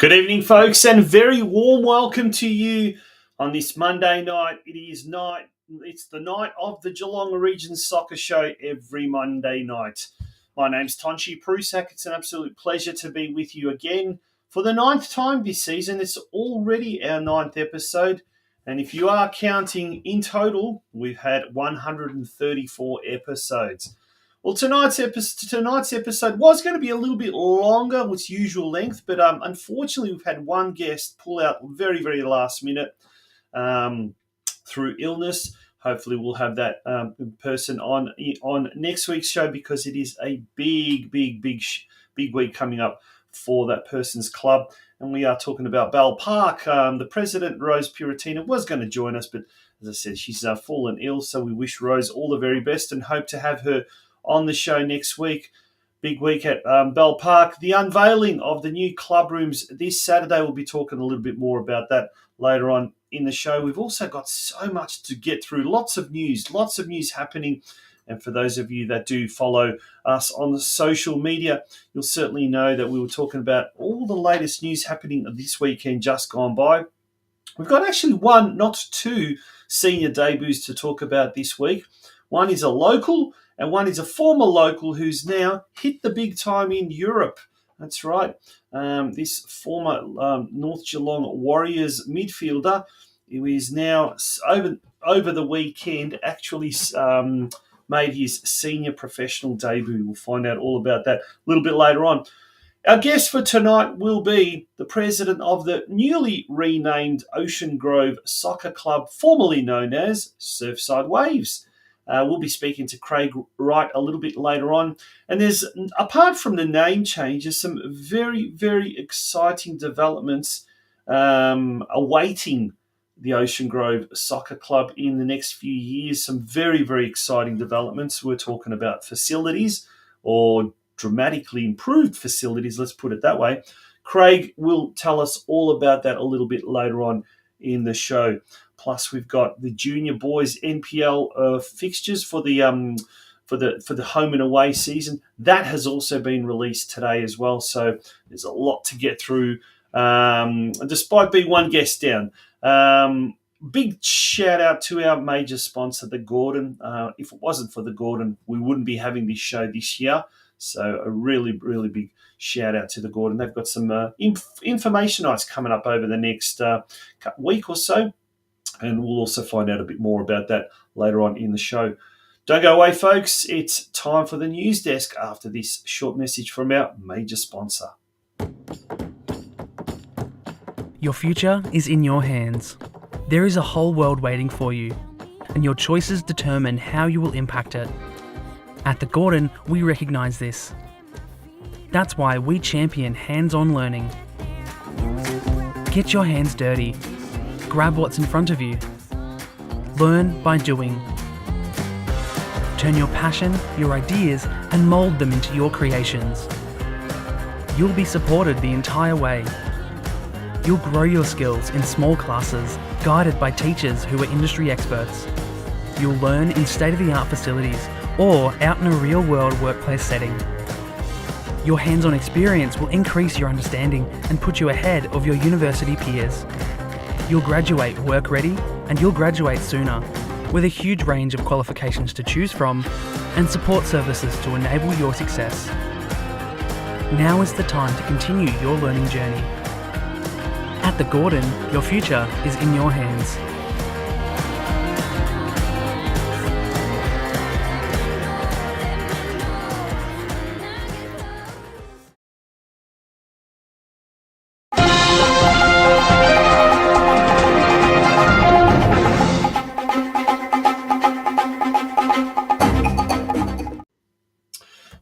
Good evening, folks, and a very warm welcome to you on this Monday night. It's the night of the Geelong Region Soccer Show every Monday night. My name's Tonchi Prusak. It's an absolute pleasure to be with you again for the ninth time this season. It's already our ninth episode, and if you are counting in total, we've had 134 episodes. Well, tonight's episode was going to be a little bit longer with its usual length, but unfortunately we've had one guest pull out very, very last minute through illness. Hopefully we'll have that person on next week's show because it is a big week coming up for that person's club. And we are talking about Bell Park. The president, Rose Puratina, was going to join us, but as I said, she's fallen ill, so we wish Rose all the very best and hope to have her on the show next week. Big week at Bell Park. The unveiling of the new club rooms this Saturday. We'll be talking a little bit more about that later on in the show. We've also got so much to get through. Lots of news happening. And for those of you that do follow us on the social media, you'll certainly know that we were talking about all the latest news happening this weekend just gone by. We've got actually one, not two, senior debuts to talk about this week. One is a local and one is a former local who's now hit the big time in Europe. That's right. This former North Geelong Warriors midfielder, who is now over the weekend actually made his senior professional debut. We'll find out all about that a little bit later on. Our guest for tonight will be the president of the newly renamed Ocean Grove Soccer Club, formerly known as Surfside Waves. We'll be speaking to Craig Wright a little bit later on. And there's, apart from the name changes, some very, very exciting developments awaiting the Ocean Grove Soccer Club in the next few years. Some very, very exciting developments. We're talking about facilities, or dramatically improved facilities, let's put it that way. Craig will tell us all about that a little bit later on in the show. Plus, we've got the junior boys NPL fixtures for the home and away season. That has also been released today as well. So there's a lot to get through, despite being one guest down. Big shout out to our major sponsor, the Gordon. If it wasn't for the Gordon, we wouldn't be having this show this year. So a really, really big shout out to the Gordon. They've got some information nights coming up over the next week or so. And we'll also find out a bit more about that later on in the show. Don't go away, folks. It's time for the news desk after this short message from our major sponsor. Your future is in your hands. There is a whole world waiting for you, and your choices determine how you will impact it. At the Gordon, we recognise this. That's why we champion hands-on learning. Get your hands dirty. Grab what's in front of you. Learn by doing. Turn your passion, your ideas, and mould them into your creations. You'll be supported the entire way. You'll grow your skills in small classes, guided by teachers who are industry experts. You'll learn in state-of-the-art facilities or out in a real-world workplace setting. Your hands-on experience will increase your understanding and put you ahead of your university peers. You'll graduate work-ready, and you'll graduate sooner, with a huge range of qualifications to choose from and support services to enable your success. Now is the time to continue your learning journey. At the Gordon, your future is in your hands.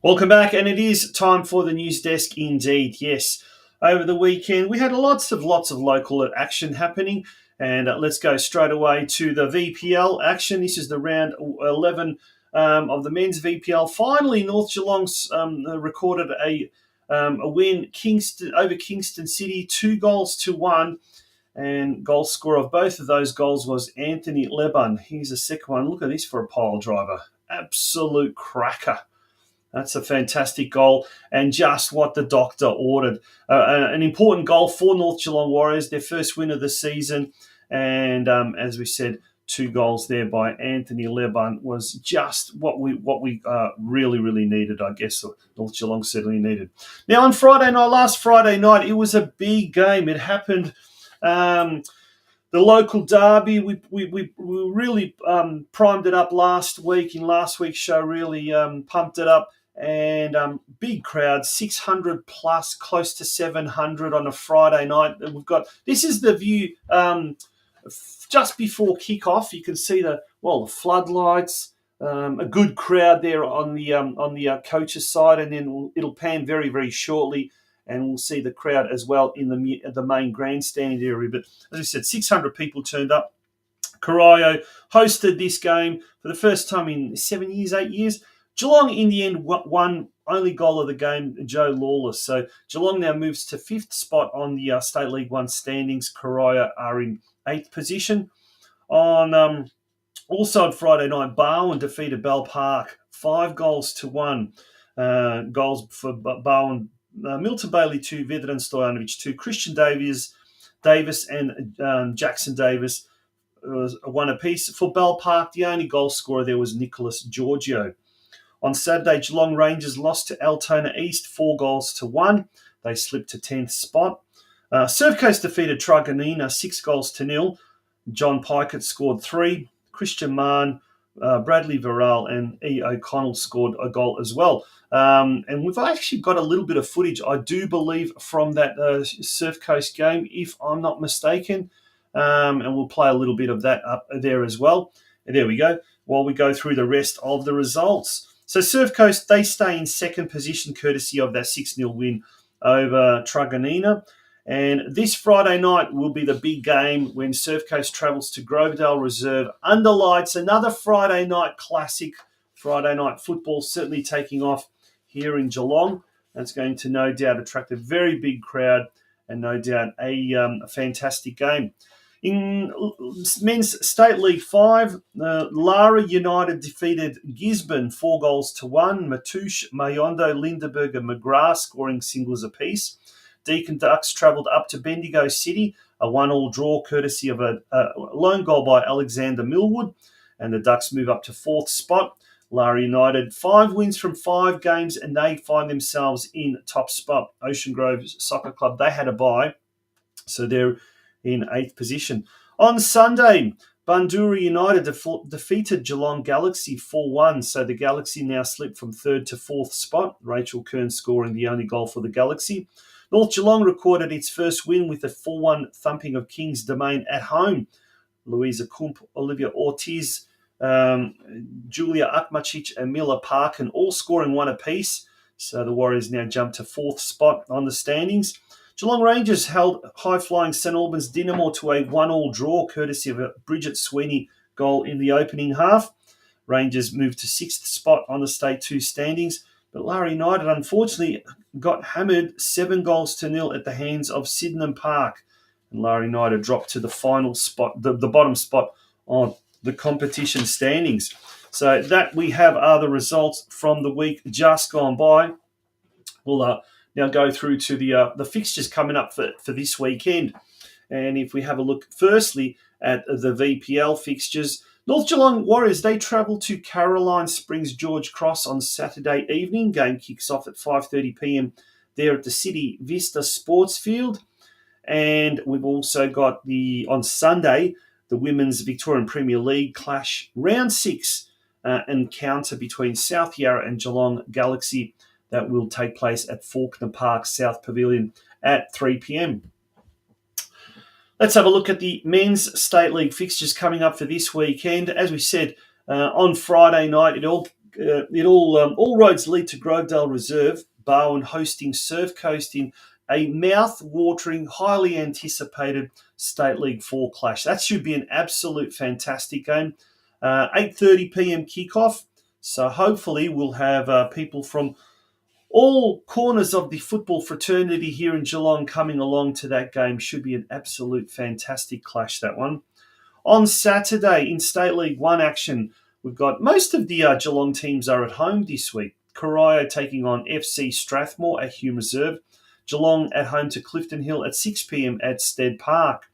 Welcome back, and it is time for the news desk indeed. Yes, over the weekend we had lots of local action happening, and let's go straight away to the VPL action. This is the round 11 of the men's VPL. Finally, North Geelong's recorded a win over Kingston City, 2-1, and goal scorer of both of those goals was Anthony Leban. Here's the second one. Look at this for a pile driver. Absolute cracker. That's a fantastic goal and just what the doctor ordered. An important goal for North Geelong Warriors, their first win of the season. And as we said, 2 goals there by Anthony Lebon was just what we really, really needed, I guess, North Geelong certainly needed. Now, on last Friday night, it was a big game. It happened... the local derby, we really primed it up last week. In last week's show, really pumped it up. And big crowd, 600 plus, close to 700 on a Friday night. This is the view just before kickoff. You can see the floodlights, a good crowd there on the coach's side, and then it'll pan very, very shortly. And we'll see the crowd as well in the main grandstand area. But as I said, 600 people turned up. Corio hosted this game for the first time in 8 years. Geelong, in the end, won. Only goal of the game, Joe Lawless. So Geelong now moves to 5th spot on the State League 1 standings. Corio are in 8th position. Also on Friday night, Barwon defeated Bell Park 5-1. Goals for Barwon. Milton Bailey 2, Vedran Stojanovic 2, Christian Davis and Jackson Davis was 1 apiece. For Bell Park, the only goal scorer there was Nicholas Giorgio. On Saturday, Geelong Rangers lost to Altona East 4-1. They slipped to 10th spot. Surf Coast defeated Truganina 6-0. John Pikett scored 3. Christian Mann, Bradley Varel and E. O'Connell scored a goal as well. And we've actually got a little bit of footage, I do believe, from that Surf Coast game, if I'm not mistaken. And we'll play a little bit of that up there as well. And there we go, while we go through the rest of the results. So Surf Coast, they stay in 2nd position courtesy of that 6-0 win over Truganina. And this Friday night will be the big game when Surf Coast travels to Grovedale Reserve under lights. Another Friday night classic, Friday night football certainly taking off here in Geelong. That's going to no doubt attract a very big crowd and no doubt a fantastic game. In Men's State League 5, Lara United defeated Gisborne 4-1. Matouche, Mayondo, Lindenberg and McGrath scoring singles apiece. Deakin Ducks travelled up to Bendigo City, a 1-1 draw courtesy of a lone goal by Alexander Millwood. And the Ducks move up to 4th spot. Lara United, 5 wins from 5 games, and they find themselves in top spot. Ocean Grove Soccer Club, they had a bye, so they're in 8th position. On Sunday, Bundoora United defeated Geelong Galaxy 4-1, so the Galaxy now slip from 3rd to 4th spot. Rachel Kern scoring the only goal for the Galaxy. North Geelong recorded its first win with a 4-1 thumping of Kings Domain at home. Louisa Kump, Olivia Ortiz, Julia Akmacic and Mila Parkin all scoring 1 apiece. So the Warriors now jump to 4th spot on the standings. Geelong Rangers held high-flying St Albans Dynamo to a 1-1 draw courtesy of a Bridget Sweeney goal in the opening half. Rangers moved to 6th spot on the State 2 standings. But Lara United unfortunately got hammered 7-0 at the hands of Sydenham Park. And Lara United dropped to the final spot, the bottom spot on the competition standings. So that we have are the results from the week just gone by. We'll now go through to the fixtures coming up for this weekend. And if we have a look firstly at the VPL fixtures, North Geelong Warriors, they travel to Caroline Springs George Cross on Saturday evening. Game kicks off at 5:30 p.m. there at the City Vista Sports Field. And we've also got on Sunday, the Women's Victorian Premier League clash, round 6 encounter between South Yarra and Geelong Galaxy that will take place at Faulkner Park South Pavilion at 3 p.m. Let's have a look at the Men's State League fixtures coming up for this weekend. As we said, on Friday night, all roads lead to Grovedale Reserve, Barwon hosting Surf Coast in a mouth-watering, highly anticipated State League 4 clash. That should be an absolute fantastic game. 8:30 p.m. kickoff. So hopefully we'll have people from all corners of the football fraternity here in Geelong coming along to that game. Should be an absolute fantastic clash, that one. On Saturday in State League 1 action, we've got most of the Geelong teams are at home this week. Corio taking on FC Strathmore at Hume Reserve. Geelong at home to Clifton Hill at 6 p.m. at Stead Park.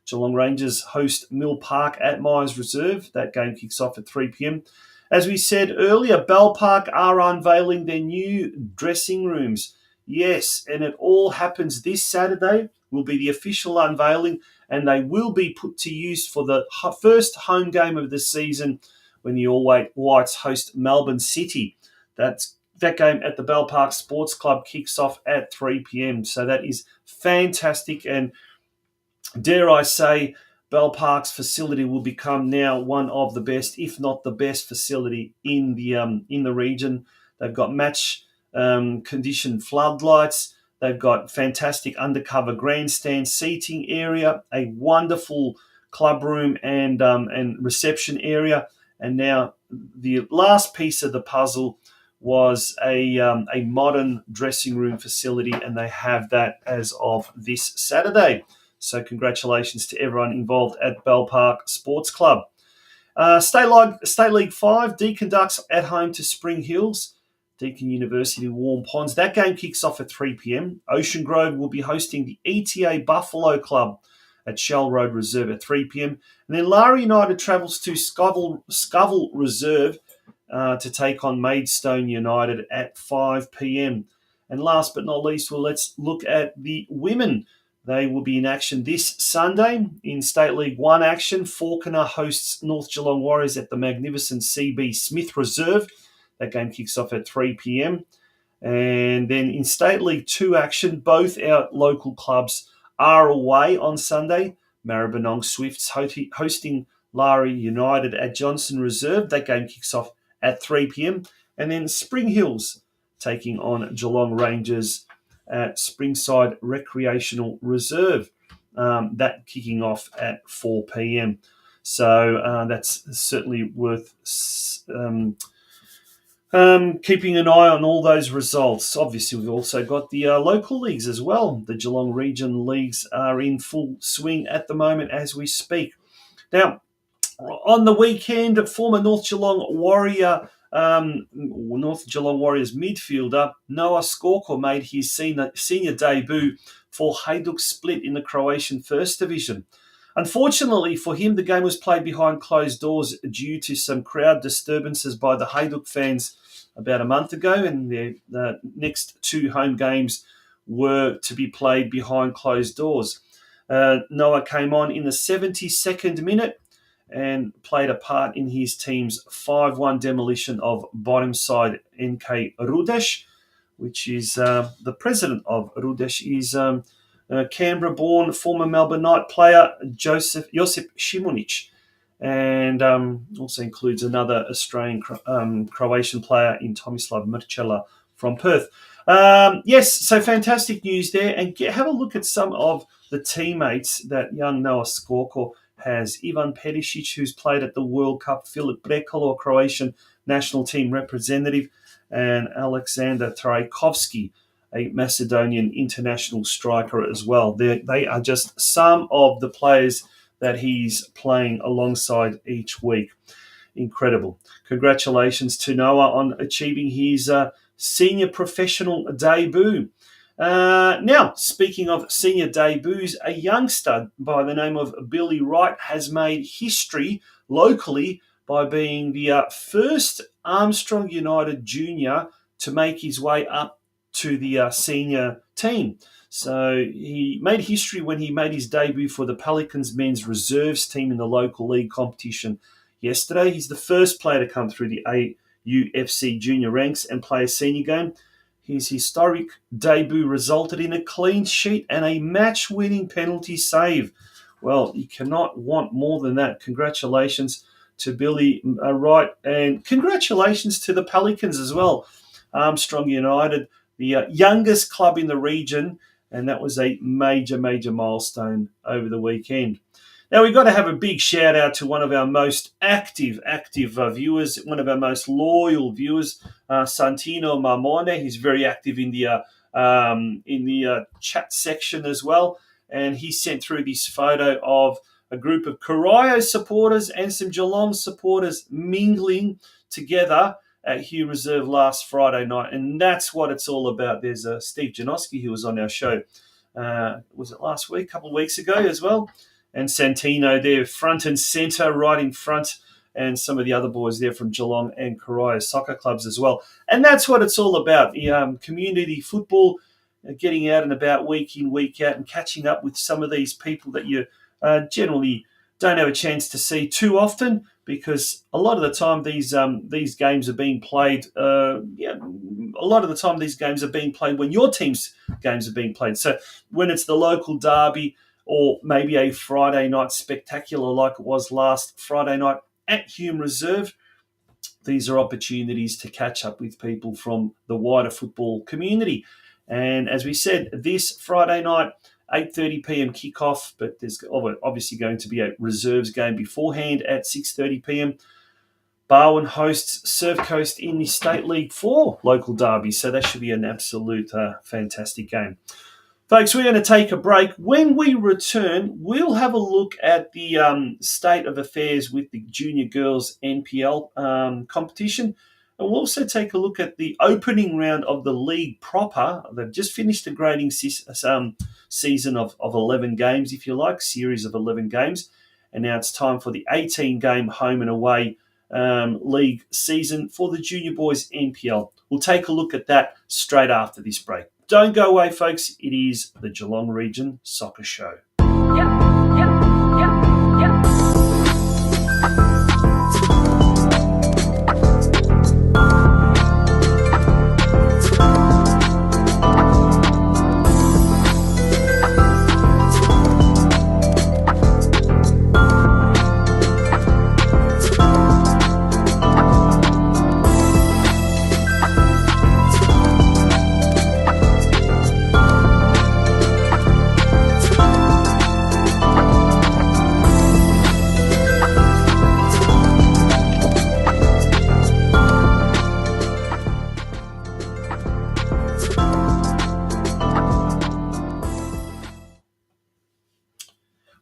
Geelong Rangers host Mill Park at Myers Reserve. That game kicks off at 3 p.m. As we said earlier, Bell Park are unveiling their new dressing rooms. Yes, and it all happens this Saturday. Will be the official unveiling, and they will be put to use for the first home game of the season when the All Whites host Melbourne City. That game at the Bell Park Sports Club kicks off at 3 p.m. So that is fantastic, and dare I say, Bell Park's facility will become now one of the best, if not the best, facility in the region. They've got match conditioned floodlights. They've got fantastic undercover grandstand seating area, a wonderful club room and reception area. And now the last piece of the puzzle was a modern dressing room facility, and they have that as of this Saturday. So congratulations to everyone involved at Bell Park Sports Club. State League 5, Deakin Ducks at home to Spring Hills. Deakin University Warm Ponds. That game kicks off at 3 p.m. Ocean Grove will be hosting the ETA Buffalo Club at Shell Road Reserve at 3 p.m. And then Lara United travels to Scoville Reserve to take on Maidstone United at 5 p.m. And last but not least, let's look at the women. They will be in action this Sunday in State League 1 action. Fawkner hosts North Geelong Warriors at the magnificent CB Smith Reserve. That game kicks off at 3 p.m. And then in State League 2 action, both our local clubs are away on Sunday. Maribyrnong Swifts hosting Lara United at Johnson Reserve. That game kicks off at 3 p.m. And then Spring Hills taking on Geelong Rangers at Springside Recreational Reserve. That kicking off at 4 p.m. So that's certainly worth keeping an eye on all those results. Obviously, we've also got the local leagues as well. The Geelong Region leagues are in full swing at the moment as we speak. Now, on the weekend, former North Geelong Warriors midfielder Noa Skoko made his senior debut for Hajduk Split in the Croatian First Division. Unfortunately for him, the game was played behind closed doors due to some crowd disturbances by the Hajduk fans about a month ago, and the next two home games were to be played behind closed doors. Noah came on in the 72nd minute and played a part in his team's 5-1 demolition of bottom side NK Rudeš, which is the president of Rudeš is Canberra-born former Melbourne Knight player Josip Šimunić, and also includes another Australian Croatian player in Tomislav Mrčela from Perth. Yes, so fantastic news there, and have a look at some of the teammates that young Noa Skoko has. Ivan Perisic, who's played at the World Cup, Filip Brekalo, Croatian national team representative, and Alexander Trajkovski, a Macedonian international striker as well. They are just some of the players that he's playing alongside each week. Incredible. Congratulations to Noah on achieving his senior professional debut. Now, speaking of senior debuts, a youngster by the name of Billy Wright has made history locally by being the first Armstrong United junior to make his way up to the senior team. So he made history when he made his debut for the Pelicans men's reserves team in the local league competition yesterday. He's the first player to come through the AUFC junior ranks and play a senior game. His historic debut resulted in a clean sheet and a match-winning penalty save. Well, you cannot want more than that. Congratulations to Billy Wright, and congratulations to the Pelicans as well. Armstrong United, the youngest club in the region, and that was a major, major milestone over the weekend. Now, we've got to have a big shout out to one of our most active viewers, one of our most loyal viewers, Santino Marmone. He's very active in the chat section as well, and he sent through this photo of a group of Corio supporters and some Geelong supporters mingling together at Hume Reserve last Friday night, and that's what it's all about. There's Steve Janoski, who was on our show, was it last week, a couple of weeks ago as well, and Santino there, front and centre, right in front, and some of the other boys there from Geelong and Corio soccer clubs as well. And that's what it's all about, the community football, getting out and about week in, week out, and catching up with some of these people that you generally don't have a chance to see too often, because a lot of the time these games are being played. A lot of the time these games are being played when your team's games are being played. So when it's the local derby, or maybe a Friday night spectacular like it was last Friday night at Hume Reserve, these are opportunities to catch up with people from the wider football community. And as we said, this Friday night, 8:30pm kickoff, but there's obviously going to be a reserves game beforehand at 6:30pm. Barwon hosts Surf Coast in the State League 4 local derby, so that should be an absolute fantastic game. Folks, we're going to take a break. When we return, we'll have a look at the state of affairs with the Junior Girls NPL competition. And we'll also take a look at the opening round of the league proper. They've just finished the grading season of 11 games, if you like, series of 11 games. And now it's time for the 18-game home and away league season for the Junior Boys NPL. We'll take a look at that straight after this break. Don't go away, folks. It is the Geelong Region Soccer Show.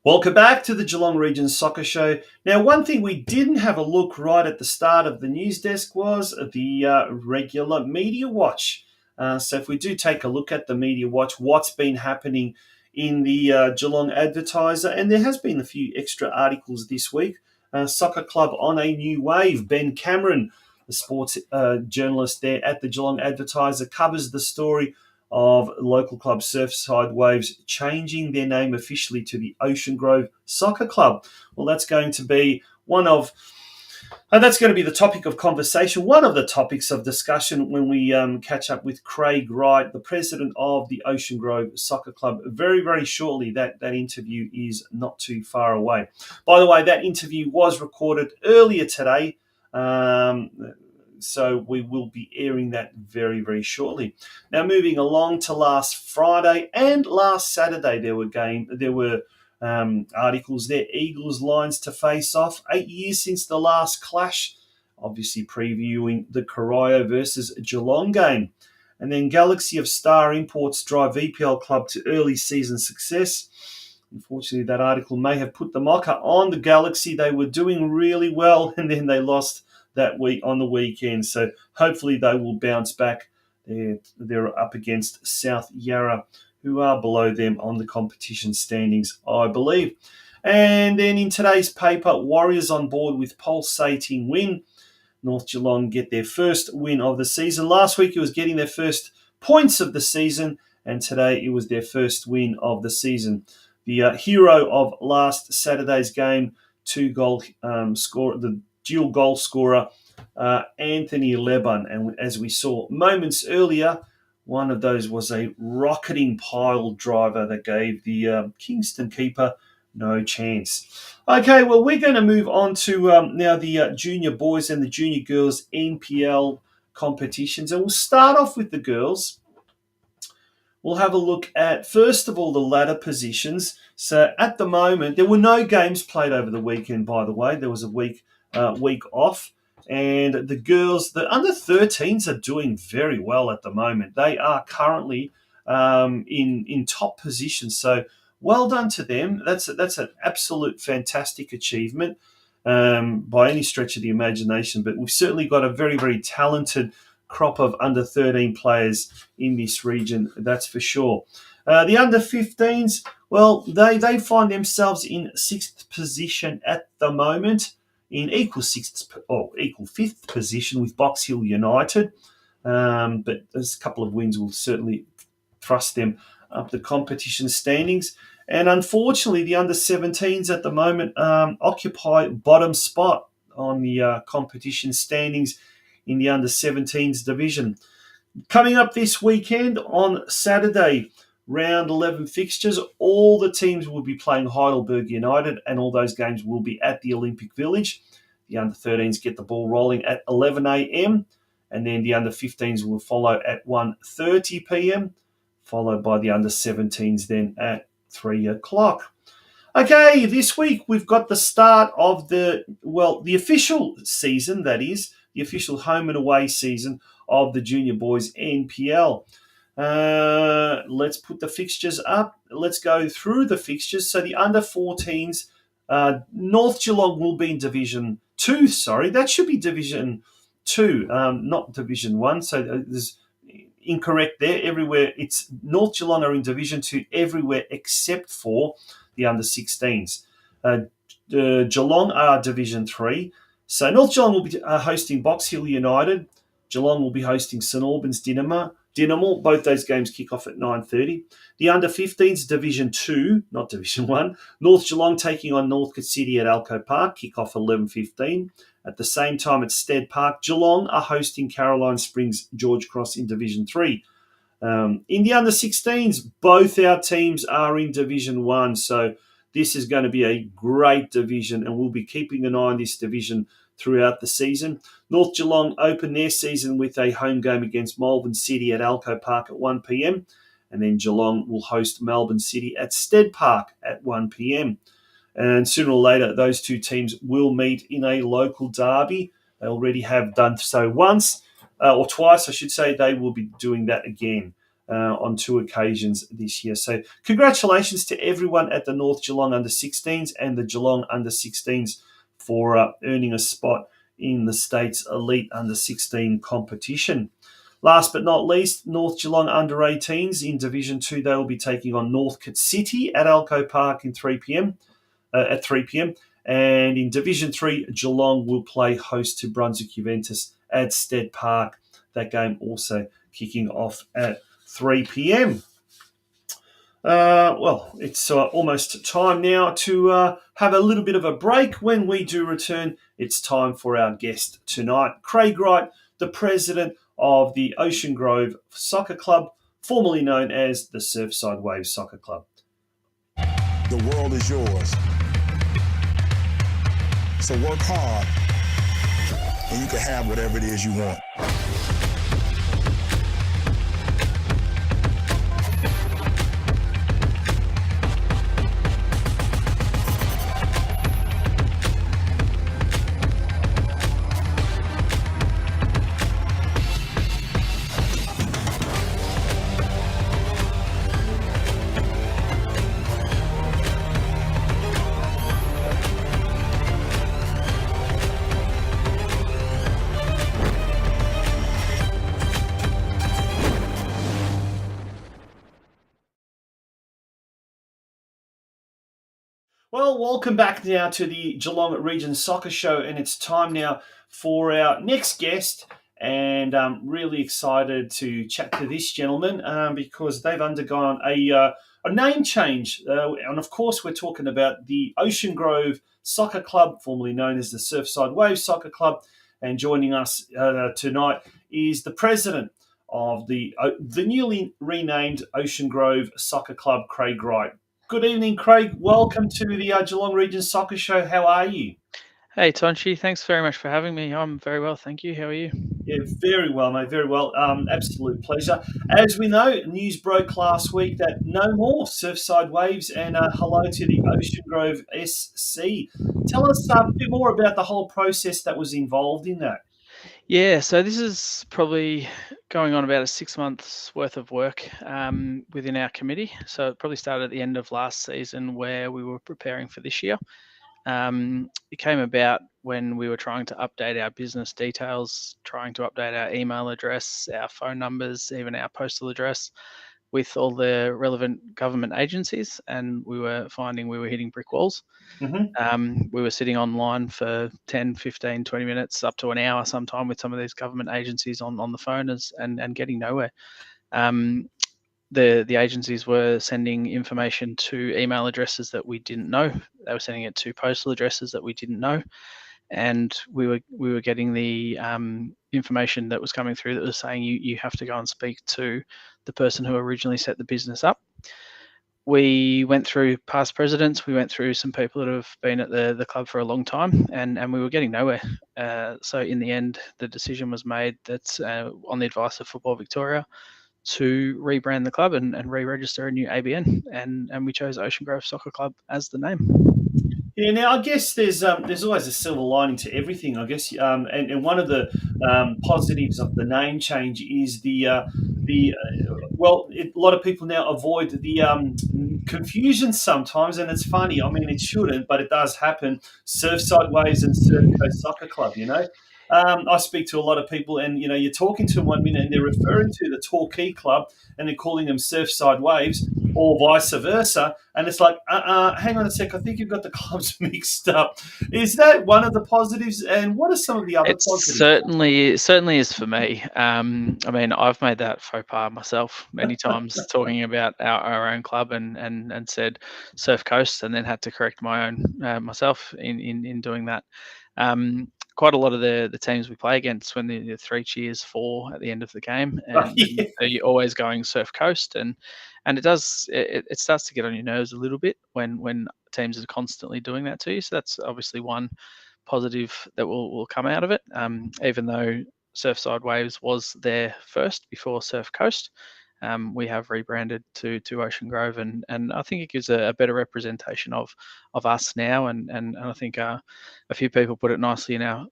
Welcome back to the Geelong Region Soccer Show. Now, one thing we didn't have a look right at the start of the news desk was the regular Media Watch. So if we do take a look at the Media Watch, what's been happening in the Geelong Advertiser, and there has been a few extra articles this week. Soccer Club on a new wave. Ben Cameron, the sports journalist there at the Geelong Advertiser, covers the story of local club Surfside Waves changing their name officially to the Ocean Grove Soccer Club. Well, that's going to be that's going to be the topic of conversation, one of the topics of discussion when we catch up with Craig Wright, the president of the Ocean Grove Soccer Club, very, very shortly. That interview is not too far away. By the way, that interview was recorded earlier today, so we will be airing that very, very shortly. Now, moving along to last Friday and last Saturday, there were articles there. Eagles Lions to face off. 8 years since the last clash, obviously previewing the Corio versus Geelong game. And then Galaxy of Star Imports drive VPL club to early season success. Unfortunately, that article may have put the mocker on the Galaxy. They were doing really well, and then they lost that week on the weekend. So hopefully they will bounce back. They're up against South Yarra, who are below them on the competition standings, I believe. And then in today's paper, Warriors on board with pulsating win. North Geelong get their first win of the season. Last week it was getting their first points of the season, and today it was their first win of the season. The hero of last Saturday's game, the dual goal scorer, Anthony Leban. And as we saw moments earlier, one of those was a rocketing pile driver that gave the Kingston keeper no chance. Okay, well, we're going to move on to now the junior boys and the junior girls NPL competitions. And we'll start off with the girls. We'll have a look at, first of all, the ladder positions. So at the moment, there were no games played over the weekend, by the way. There was a week off. And the girls, the under-13s are doing very well at the moment. They are currently in top position. So well done to them. That's an absolute fantastic achievement. by any stretch of the imagination, but we've certainly got a very, very talented crop of under 13 players in this region, that's for sure. The under 15s, well, they find themselves in 6th position at the moment, in equal fifth position with Box Hill United. But there's a couple of wins will certainly thrust them up the competition standings. And unfortunately, the under 17s at the moment occupy bottom spot on the competition standings in the under 17s division. Coming up this weekend on Saturday, round 11 fixtures, all the teams will be playing Heidelberg United, and all those games will be at the Olympic Village. The under 13s get the ball rolling at 11 a.m, and then the under 15s will follow at 1:30 p.m, followed by the under 17s then at 3 o'clock. Okay, this week we've got the start of the official season, that is, the official home and away season of the Junior Boys NPL. Let's put the fixtures up. Let's go through the fixtures. So the under 14s, North Geelong will be in Division 2. Sorry, that should be Division 2, not Division 1. So there's incorrect there. Everywhere it's North Geelong are in Division 2 everywhere except for the under 16s. Geelong are Division 3. So North Geelong will be hosting Box Hill United. Geelong will be hosting St Albans Dynamo. Both those games kick off at 9:30. The under 15s, Division 2, not Division 1. North Geelong taking on Northcote City at Alco Park, kick off 11:15. At the same time at Stead Park, Geelong are hosting Caroline Springs George Cross in Division 3. In the under 16s, both our teams are in Division 1, so this is going to be a great division, and we'll be keeping an eye on this division throughout the season. North Geelong open their season with a home game against Melbourne City at Alco Park at 1 p.m, and then Geelong will host Melbourne City at Stead Park at 1 p.m. And sooner or later, those two teams will meet in a local derby. They already have done so once, or twice, I should say. They will be doing that again on 2 occasions this year. So congratulations to everyone at the North Geelong under-16s and the Geelong under-16s for earning a spot in the state's elite under-16 competition. Last but not least, North Geelong under-18s in Division 2. They will be taking on Northcote City at Alco Park at 3 p.m. And in Division 3, Geelong will play host to Brunswick Juventus at Stead Park. That game also kicking off at 3 p.m. It's almost time now to have a little bit of a break. When we do return, it's time for our guest tonight, Craig Wright, the president of the Ocean Grove Soccer Club, formerly known as the Surfside Waves Soccer Club. The world is yours. So work hard, and you can have whatever it is you want. Well, welcome back now to the Geelong Region Soccer Show, and it's time now for our next guest. And I'm really excited to chat to this gentleman because they've undergone a name change. And of course, we're talking about the Ocean Grove Soccer Club, formerly known as the Surfside Waves Soccer Club. And joining us tonight is the president of the newly renamed Ocean Grove Soccer Club, Craig Wright. Good evening, Craig. Welcome to the Geelong Region Soccer Show. How are you? Hey, Tonchi. Thanks very much for having me. I'm very well, thank you. How are you? Yeah, very well, mate. Very well. Absolute pleasure. As we know, news broke last week that no more Surfside Waves, and hello to the Ocean Grove SC. Tell us a bit more about the whole process that was involved in that. Yeah, so this is probably going on about a 6 months worth of work within our committee. So it probably started at the end of last season where we were preparing for this year. It came about when we were trying to update our business details, trying to update our email address, our phone numbers, even our postal address with all the relevant government agencies, and we were finding we were hitting brick walls. We were sitting online for 10, 15, 20 minutes, up to an hour sometime with some of these government agencies on the phone and getting nowhere. The agencies were sending information to email addresses that we didn't know. They were sending it to postal addresses that we didn't know, and we were getting the information that was coming through that was saying you have to go and speak to the person who originally set the business up. We went through past presidents. We went through some people that have been at the club for a long time, and we were getting nowhere. So in the end, the decision was made that on the advice of Football Victoria, to rebrand the club and re-register a new ABN, and we chose Ocean Grove Soccer Club as the name. Yeah, now I guess there's always a silver lining to everything. I guess, and one of the positives of the name change is a lot of people now avoid the confusion sometimes, and it's funny. I mean, it shouldn't, but it does happen. Surfside Waves and Surf Coast Soccer Club. I speak to a lot of people, and you're talking to them 1 minute, and they're referring to the Torquay Club, and they're calling them Surfside Waves, or vice versa. And it's like, hang on a sec, I think you've got the clubs mixed up. Is that one of the positives? And what are some of the other positives? Certainly is for me. I mean, I've made that faux pas myself many times, talking about our own club and said Surf Coast, and then had to correct my own myself in doing that. Quite a lot of the teams we play against, when the 3 cheers 4 at the end of the game, and you're always going Surf Coast, and it starts to get on your nerves a little bit when teams are constantly doing that to you. So that's obviously one positive that will come out of it. Even though Surfside Waves was there first before Surf Coast, we have rebranded to Ocean Grove, and I think it gives a better representation of us now, and I think a few people put it nicely in our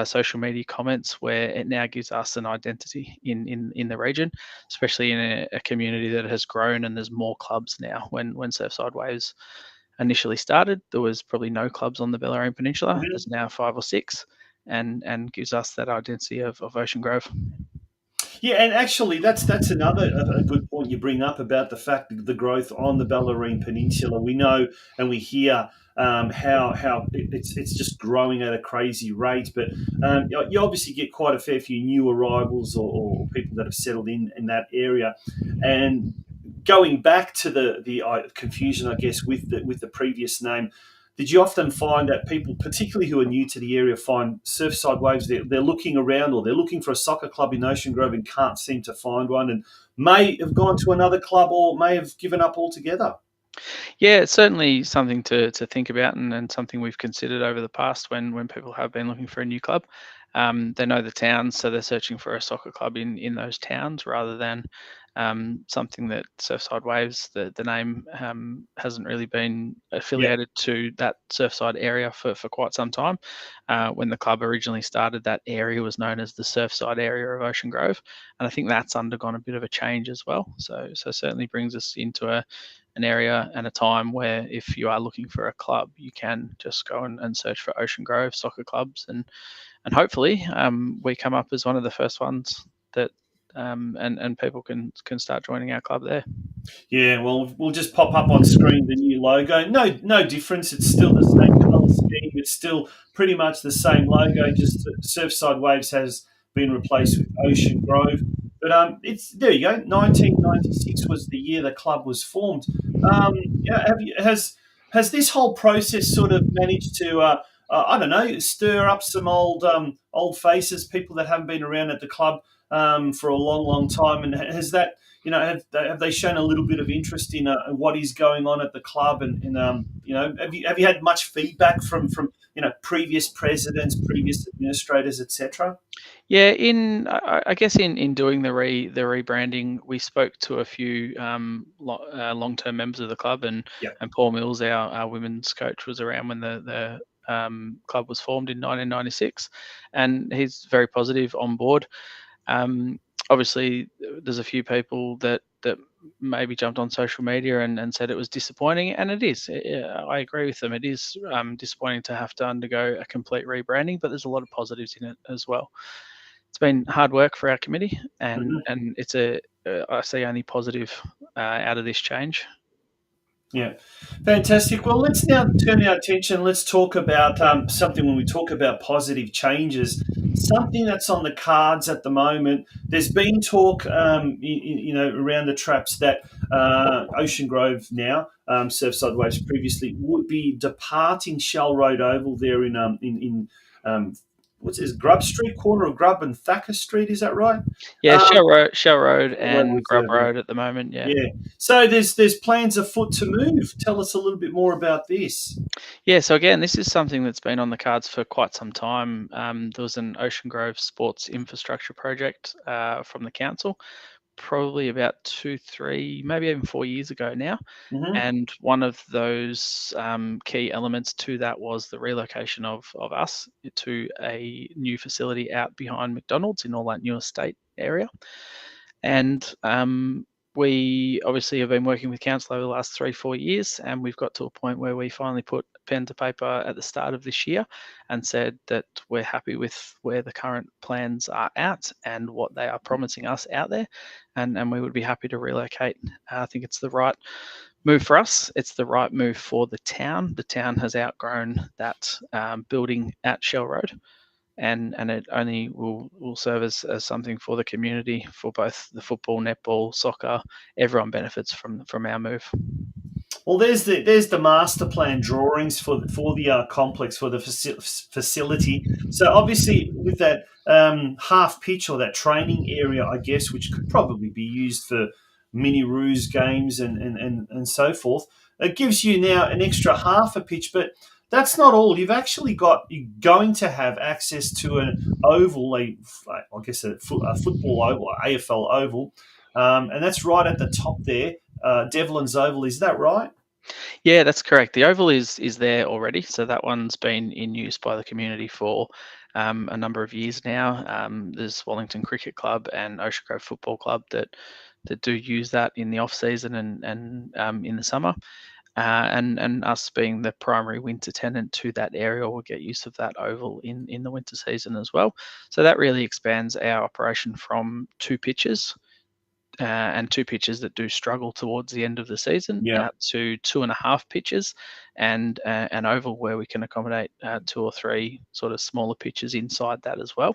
social media comments, where it now gives us an identity in the region, especially in a community that has grown and there's more clubs now. When Surfside Waves initially started, there was probably no clubs on the Bellarine Peninsula. Mhm. There's now 5 or 6, and gives us that identity of Ocean Grove. Yeah, and actually, that's another a good point you bring up about the fact that the growth on the Bellarine Peninsula. We know and we hear how it's just growing at a crazy rate. But you obviously get quite a fair few new arrivals or people that have settled in that area, and going back to the confusion, I guess, with the previous name. Did you often find that people, particularly who are new to the area, find Surfside Waves, they're looking around, or they're looking for a soccer club in Ocean Grove and can't seem to find one, and may have gone to another club or may have given up altogether? Yeah, it's certainly something to think about, and something we've considered over the past when people have been looking for a new club. They know the towns, so they're searching for a soccer club in those towns, rather than something that Surfside Waves, the name hasn't really been Yeah. affiliated to that Surfside area for quite some time. When the club originally started, that area was known as the Surfside area of Ocean Grove, and I think that's undergone a bit of a change as well. So certainly brings us into an area and a time where, if you are looking for a club, you can just go and search for Ocean Grove soccer clubs, and hopefully we come up as one of the first ones that and people can start joining our club there. Yeah, well, we'll just pop up on screen the new logo. No difference. It's still the same colour scheme. It's still pretty much the same logo. Just Surfside Waves has been replaced with Ocean Grove. But it's there. You go. 1996 was the year the club was formed. Has this whole process sort of managed to I don't know, stir up some old faces, people that haven't been around at the club for a long time, and has that have they shown a little bit of interest in what is going on at the club? And have you had much feedback from previous presidents, previous administrators, etc.? Yeah, I guess in doing the rebranding, we spoke to a few long-term members of the club, and Yeah. Paul Mills, our women's coach, was around when the club was formed in 1996, and he's very positive on board. Obviously, there's a few people that that maybe jumped on social media and said it was disappointing, and it is. I agree with them. It is disappointing to have to undergo a complete rebranding, but there's a lot of positives in it as well. It's been hard work for our committee, and it's I see only positive out of this change. Yeah, fantastic. Well, let's now turn our attention. Let's talk about something when we talk about positive changes. Something that's on the cards at the moment. There's been talk, around the traps that Ocean Grove now, Surfside Waves previously, would be departing Shell Road Oval there in what's this, Grub Street, corner of Grub and Thacker Street. Is that right? Yeah, Um, Shell Road and Grub Reserve, yeah. Road at the moment. Yeah. Yeah. So there's plans afoot to move. Tell us a little bit more about this. Yeah, so again, this is something that's been on the cards for quite some time. There was an Ocean Grove Sports Infrastructure project from the council, probably about 2, 3, maybe even 4 years ago now. Mm-hmm. And one of those key elements to that was the relocation of us to a new facility out behind McDonald's in all that new estate area. And we obviously have been working with council over the last 3, 4 years, and we've got to a point where we finally put pen to paper at the start of this year and said that we're happy with where the current plans are at and what they are promising us out there, and we would be happy to relocate. I think it's the right move for us. It's the right move for the town. The town has outgrown that building at Shell Road. And it only will serve as something for the community, for both the football, netball, soccer. Everyone benefits from our move. Well, there's the master plan drawings for the complex, for the facility. So obviously with that half pitch or that training area, I guess, which could probably be used for mini ruse games and so forth, it gives you now an extra half a pitch, but that's not all. You're going to have access to an oval, I guess a football oval, AFL oval, and that's right at the top there, Devlin's Oval. Is that right? Yeah, that's correct. The oval is there already, so that one's been in use by the community for a number of years now. There's Wellington Cricket Club and Ocean Grove Football Club that do use that in the off season and in the summer. And us being the primary winter tenant to that area will get use of that oval in the winter season as well. So that really expands our operation from 2 pitches and 2 pitches that do struggle towards the end of the season out to 2.5 pitches and an oval where we can accommodate 2 or 3 sort of smaller pitches inside that as well.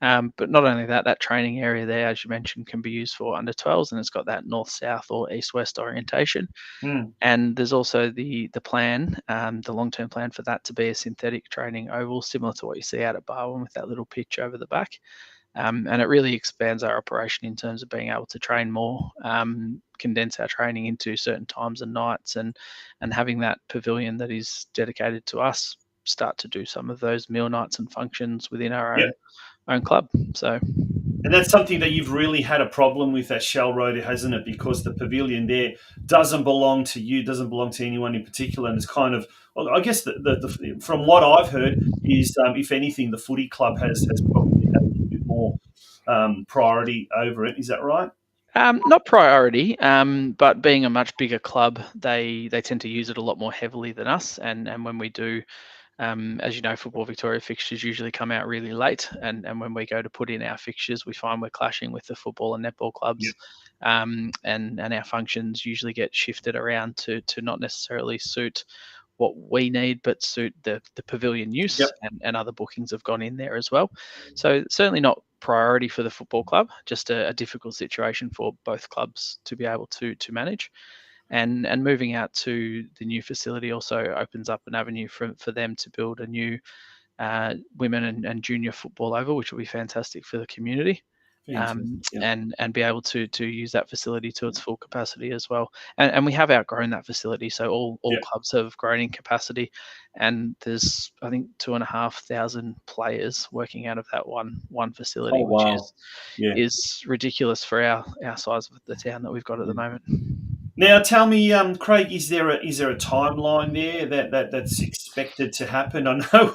But not only that, that training area there, as you mentioned, can be used for under 12s, and it's got that north-south or east-west orientation. And there's also the plan, the long-term plan for that to be a synthetic training oval, similar to what you see out at Barwon with that little pitch over the back. And it really expands our operation in terms of being able to train more, condense our training into certain times and nights, and having that pavilion that is dedicated to us start to do some of those meal nights and functions within our own club. And that's something that you've really had a problem with at Shell Road, hasn't it? Because the pavilion there doesn't belong to you, doesn't belong to anyone in particular, and it's kind of, well, I guess the from what I've heard is, if anything, the footy club has probably had a little bit more priority over it. Is that right? Not priority, but being a much bigger club, they tend to use it a lot more heavily than us, and when we do. As you know, Football Victoria fixtures usually come out really late, and when we go to put in our fixtures, we find we're clashing with the football and netball clubs, and our functions usually get shifted around to not necessarily suit what we need, but suit the pavilion use, and other bookings have gone in there as well. So certainly not priority for the football club, just a difficult situation for both clubs to be able to manage. And moving out to the new facility also opens up an avenue for them to build a new women and junior football oval, which will be fantastic for the community. And be able to use that facility to its full capacity as well. And we have outgrown that facility, so all clubs have grown in capacity, and there's, I think, 2,500 players working out of that one facility, which is ridiculous for our size of the town that we've got at the moment. Now, tell me, Craig, is there a timeline there that's expected to happen? I know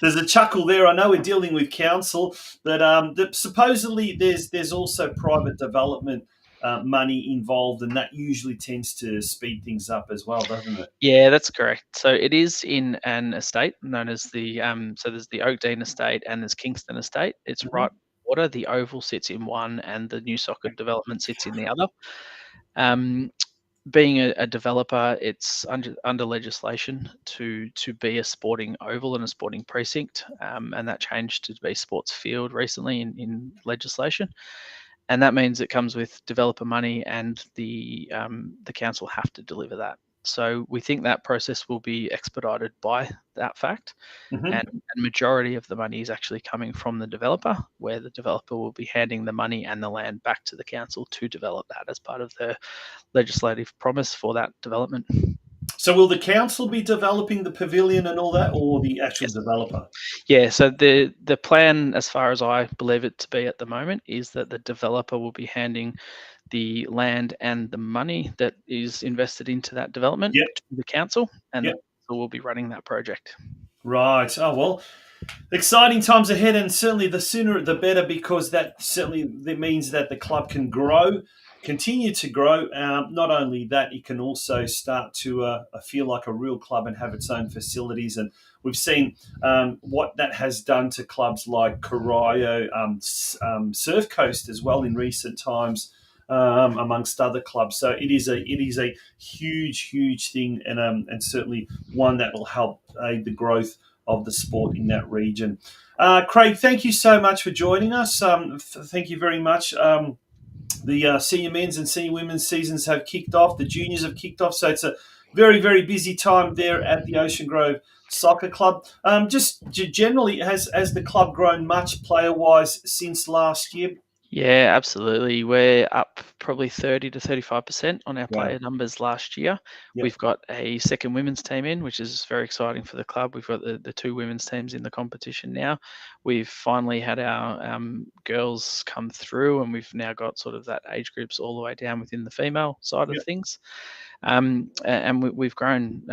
there's a chuckle there. I know we're dealing with council, but that supposedly there's also private development money involved, and that usually tends to speed things up as well, doesn't it? Yeah, that's correct. So it is in an estate known as the so there's the Oakdean estate and there's Kingston estate. It's Mhm. right water. The Oval sits in one and the new soccer development sits in the other. Um, Being a developer, it's under legislation to be a sporting oval and a sporting precinct, and that changed to be sports field recently in legislation, and that means it comes with developer money, and the council have to deliver that. So we think that process will be expedited by that fact, Mhm. and majority of the money is actually coming from the developer, where the developer will be handing the money and the land back to the council to develop that as part of the legislative promise for that development. So will the council be developing the pavilion and all that, or the actual Yes. developer? Yeah, so the plan, as far as I believe it to be at the moment, is that the developer will be handing the land and the money that is invested into that development Yep. to the council, and the Yep. council will be running that project. Right. Oh well, exciting times ahead, and certainly the sooner the better, because that means that the club can grow, continue to grow. Not only that, it can also start to feel like a real club and have its own facilities. And we've seen what that has done to clubs like Corio, Surf Coast as well in recent times. Amongst other clubs, so it is a huge thing, and certainly one that will help aid the growth of the sport in that region. Craig, thank you so much for joining us. Thank you very much. The senior men's and senior women's seasons have kicked off. The juniors have kicked off. So it's a very busy time there at the Ocean Grove Soccer Club. Just generally, has the club grown much player-wise since last year? Yeah, absolutely. We're up probably 30 to 35% on our Wow. player numbers last year. Yep. We've got a second women's team in, which is very exciting for the club. We've got the two women's teams in the competition now. We've finally had our girls come through, and we've now got sort of that age groups all the way down within the female side of Yep. things. And we've grown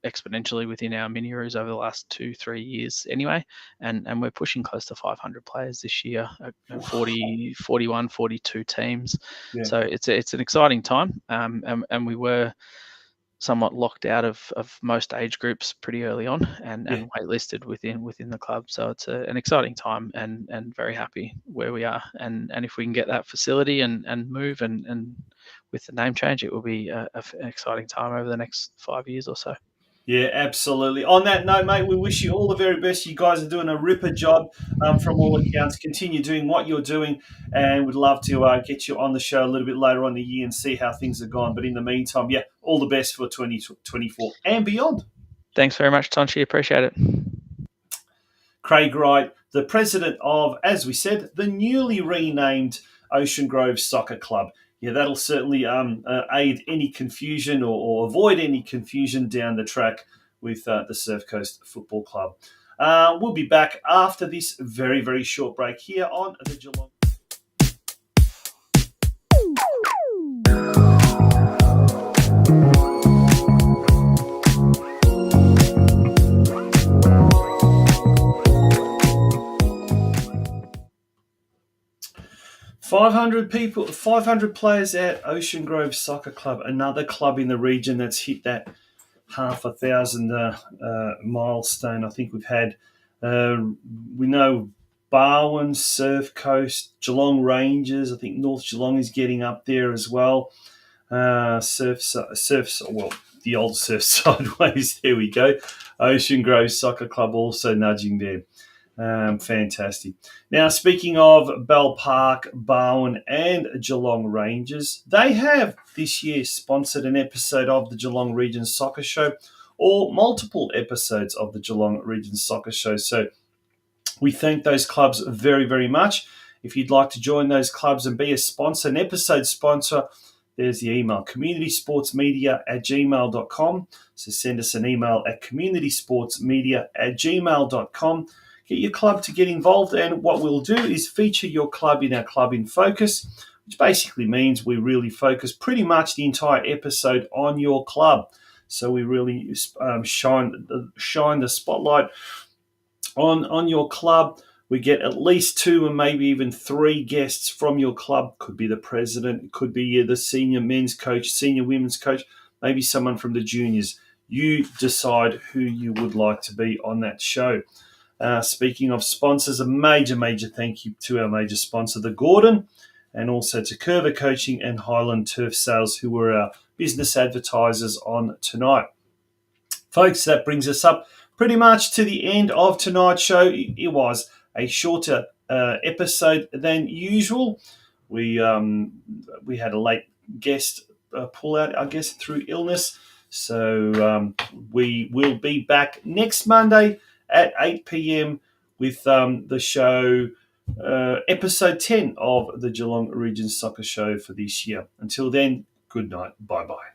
exponentially within our mini Roos over the last 2-3 years anyway, and we're pushing close to 500 players this year, 40 41 42 teams. Yeah. So it's an exciting time, and we were somewhat locked out of most age groups pretty early on, and Yeah. waitlisted within the club. So it's an exciting time, and very happy where we are, and if we can get that facility and move and with the name change, it will be an exciting time over the next 5 years or so. Yeah, absolutely. On that note, mate, we wish you all the very best. You guys are doing a ripper job from all accounts. Continue doing what you're doing, and we'd love to get you on the show a little bit later on in the year and see how things are gone. But in the meantime, yeah, all the best for 2024 and beyond. Thanks very much, Tonchi. Appreciate it. Craig Wright, the president of, as we said, the newly renamed Ocean Grove Soccer Club. Yeah, that'll certainly aid any confusion or avoid any confusion down the track with the Surf Coast Football Club. We'll be back after this very short break here on the Geelong. 500 people, 500 players at Ocean Grove Soccer Club, another club in the region that's hit that 500,000 milestone. I think we've had, we know Barwon, Surf Coast, Geelong Rangers. I think North Geelong is getting up there as well. Well, the old Surf Sideways, there we go. Ocean Grove Soccer Club also nudging there. Fantastic. Now, speaking of Bell Park, Barwon and Geelong Rangers, they have this year sponsored an episode of the Geelong Region Soccer Show, or multiple episodes of the Geelong Region Soccer Show. So we thank those clubs very much. If you'd like to join those clubs and be a sponsor, an episode sponsor, there's the email, communitysportsmedia@gmail.com. So send us an email at communitysportsmedia@gmail.com. Get your club to get involved, and what we'll do is feature your club in our Club in Focus, which basically means we really focus pretty much the entire episode on your club. So we really shine the spotlight on your club. we get at least 2 and maybe even 3 guests from your club. Could be the president, it could be the senior men's coach, senior women's coach, maybe someone from the juniors. You decide who you would like to be on that show. Speaking of sponsors, a major thank you to our major sponsor, the Gordon, and also to Curva Coaching and Highland Turf Sales, who were our business advertisers on tonight. Folks, that brings us up pretty much to the end of tonight's show. It was a shorter episode than usual. We had a late guest pull out, I guess, through illness. So we will be back next Monday at 8 p.m. with the show, episode 10 of the Geelong Region Soccer Show for this year. Until then, good night. Bye-bye.